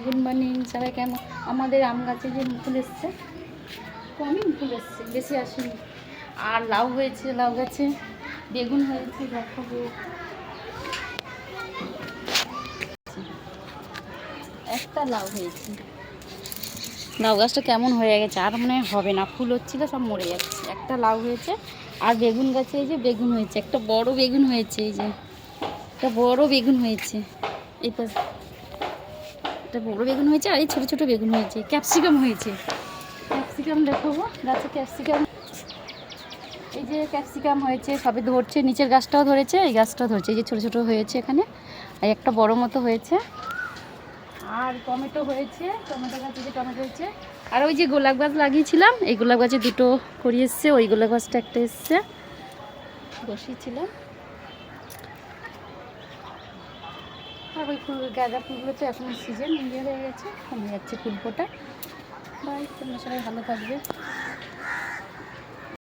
Good morning সবাই, কেমন? আমাদের আম গাছে যে মুকুল এসছে, কমই মুকুল এসছে, বেশি আসেনি। আর লাউ হয়েছে, লাউ গাছে বেগুন হয়েছে, দেখাবো। একটা লাউ হয়েছে, লাউ গাছটা কেমন হয়ে গেছে, আর মনে হবে না, ফুল হচ্ছিল সব মরে যাচ্ছে। একটা লাউ হয়েছে। আর বেগুন গাছে এই যে বেগুন হয়েছে, একটা বড় বেগুন হয়েছে, এই যে একটা বড় বেগুন হয়েছে, এই পাশে একটা বড় বেগুন হয়েছে, আর এই ছোটো ছোটো বেগুন হয়েছে। ক্যাপসিকাম হয়েছে, ক্যাপসিকাম দেখাবো, গাছে ক্যাপসিকাম, এই যে ক্যাপসিকাম হয়েছে, সবে ধরছে, নিচের গাছটাও ধরেছে, এই গাছটাও ধরছে, এই যে ছোটো ছোটো হয়েছে এখানে, আর একটা বড় মতো হয়েছে। আর টমেটো হয়েছে, টমেটো গাছে যে টমেটো হয়েছে। আর ওই যে গোলাপ গাছ লাগিয়েছিলাম, এই গোলাপ গাছে দুটো করি এসছে, ওই গোলাপ গাছটা একটা এসছে, বসিয়েছিলাম। আর ওই ফুল, গাঁদা ফুলগুলো তো এখন সিজন ইয়ে হয়ে গেছে, কমে যাচ্ছে ফুল ফোটা। বাই, তোমরা সবাই ভালো থাকবে।